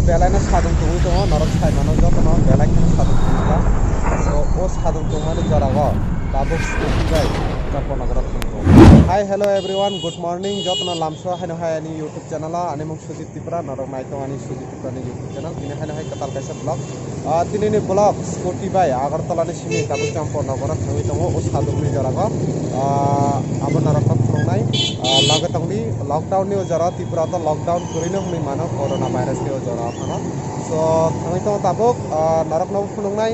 बेलायनो सादुं तुंगै दङ नरक साइमानो जतनो बेलायखौनो सादुं Tunga so o सादुं तुंमानि जरागो दाबो स्कुटिबाय चम्पानगराव थांगौ hi hello everyone good morning जतनो लामसो हायनो हायनि यूट्यूब चैनल आनि मुं सुजित तिप्रा नरक नायतो आनि सुजित तिप्रानि यूट्यूब चैनल तिनि हायनो हाय कताल कायसा ब्लॉग तिनिनि ब्लॉग स्कुटिबाय आगरतलानि सिमि दाबो चम्पानगराव थांगै दङ o सादुंनि जरागो आबो नरकआव खुंनाय लागतंनि लॉकडाउननि जरा त्रिपुरा तो लॉकडाउन करिनो हमै मानो कोरोना भाइरसनि जरा थाना so थांगै दङ दाबो नरकनाव खुंनाय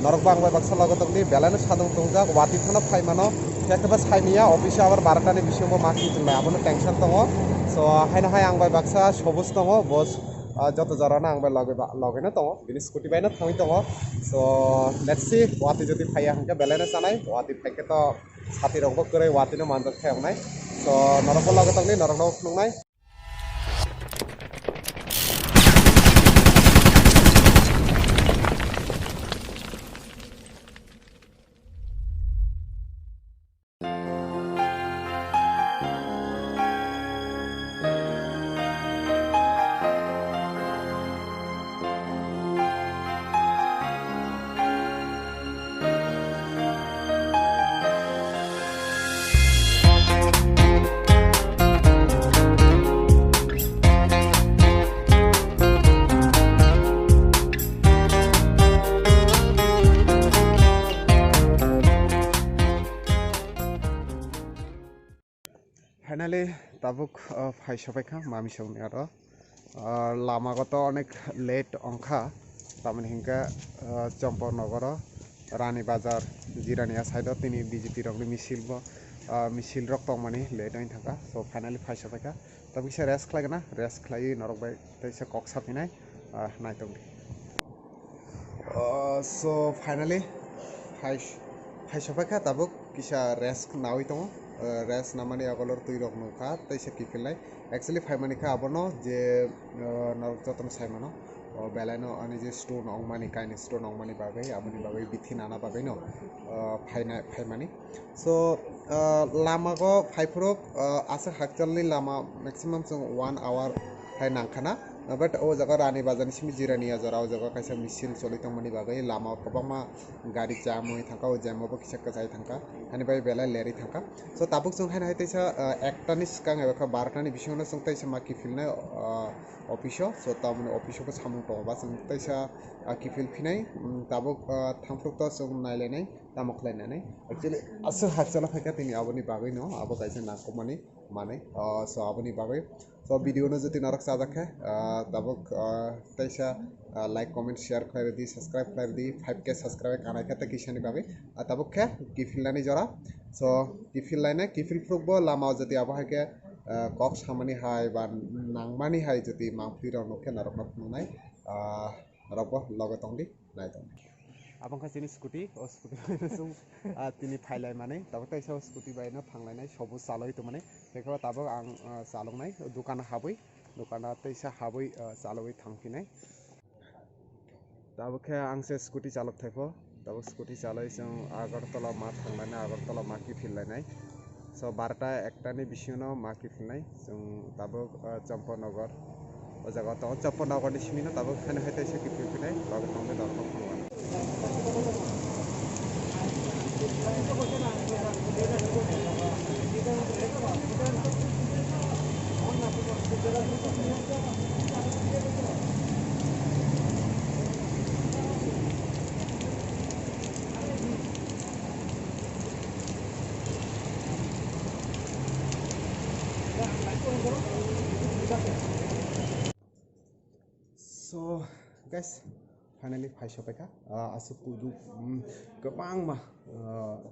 नरक बांबाय बाक्सा लागतंनि बेलायनो सादुं तुंजा वाति थाना फाय मानो केकबा साइनिया ऑफिस आवर 12टानि बिसिमबो माखि तुंनाय आबोनो टेंशन दङ so हायनो हाय आंबाय बाक्सा सबुज दङ बस जत जराना आंबाय लगैनो दङ बिनि स्कुटि बायनो थांगै दङ so let's see वाति जति फाया हांके बेलायनो जानाय वाति फायके तो साथि रंबो करे वातिनो मानदक थायनाय so नरक लागतंनि नरकनाव खुंनाय फाइनाली ताबुक फाइसबायखा मामि सौनि आरो लामागत अनेक लेट अंखा तामनि हिंका चम्पानगर रानी बाजार जिरानिया साइड तिनि बीजेपी रंनि मिसिल रक तंमानि लेट आइन थाका so फाइनाली फाइसबायखा तब इसे रेस्ट खालायगोना रेस्ट खालाय नरक बाय तैसे कक साफिनाय नायतंदि so फाइनाली फाइसबायखा ताबुक किसा रेस्ट नावै दङ रेस्ट नामानि आगलर तुई रक नुखा तैसे किफिलनाय एक्चुअली फाइमानिखा आबनो जे नरक जतन साइमानो बेलायनो अनि जे स्टोन अंगमानि काइन स्टोन अंगमानि बागै आबनि बागै बिथि नाना बागै न फाइमानि so लामागो फाइफुरक आसे हाकचलनि लामा मैक्सिमाम जों 1 आवर हाय नांखाना बट ओ जगह रानी बाजारनि सिमि जिरानिया जरा ओ जगह कायसा मिसिल चलितंमनि बागै लामा गोबांमा गारि जाम होय थांका ओ जामबो किसक्का जाय थांका हानि बाय बेला लेरि थांका so ताबुक जों हाय तैसा एकटानि सिगां एबा 12टानि बिसिङावनो जों तैसा माखि फिलनाय अफिसाव so तामने अफिसावबो सामुं दङबा जों तैसा किफिल फिनाय ताबुक थांफ्रुक्ता जों नायलायनाय तामखलायनानै एक्चुअली आसे हाकचला फायका तिनि आबनि बागै न आबो कायसा नांगौमानि माने so आबनि बागै so वीडियो न जति नरक साजाखे ताबुक तैसा लाइक कमेंट शेयर खालाय दी सब्सक्राइब खालाय दी 5k सब्सक्राइब कानाय खते किसानि बागै ताबुक खे किफिलनानि जरा so किफिललायने किफिल फ्रुकबो लामा जति आबो हायके कक सामानि हाय बा नांमानि हाय जति मांफि र नखे नरक न खुनाय नरकबो लगतंदि नायतंदि आबंखा जिनि स्कुटी ओ स्कुटी जों तिनि फाइलाय माने ताबो तैसा स्कुटी बायनो थांलायनाय सबु चालय तो माने बेखौ ताबो आं चालंनाय दुकान हाबै दुकाना तैसा हाबै चालय थांफिनाय ताबो खे आंसे स्कुटी चालक थाइफो ताबो स्कुटी चालय जों आगरतला मा थांलायनाय आगरतला मा किफिललायनाय so 12टा 1टानि बिसिङाव मा किफिलनाय जों ताबो चम्पानगर ओ जगह तो चम्पानगरनि सिमिनो ताबो खाने हाय तैसा किफिलनाय लगतंदि दरखौ खुंगोन so guys finally फाइसबायखा आसु कुदु गोबां मा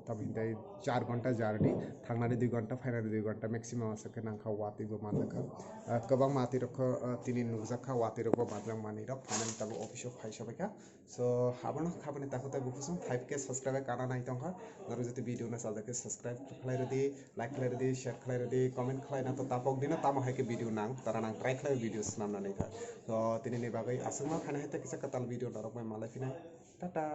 तबिन्दै 4 घन्टा जारनि थांनानै 2 घन्टा फाइनाली 2 घन्टा मैक्सिमाम आसके नांखा वातिबो मानदखा गोबां माति रख तिनि नुजाखा वाति रख बादलां मानि र फाइनाली ताबो अफिसआव फाइसबायखा so हाबनो खाबनि ताखुता बुफुसम 5k सब्सक्राइब काना नाय दंखा नरु जति भिडियो न साजाके सब्सक्राइब खालाय रदि लाइक खालाय रदि शेयर खालाय रदि कमेन्ट खालायना तो तापक दिना ताम हायके भिडियो नां तारा नां ट्राई खालाय भिडियोस नामनानै था so तिनि बागै आसमा खाना हेते किसा कताल भिडियो नरक मै मालाय फिनाय टाटा।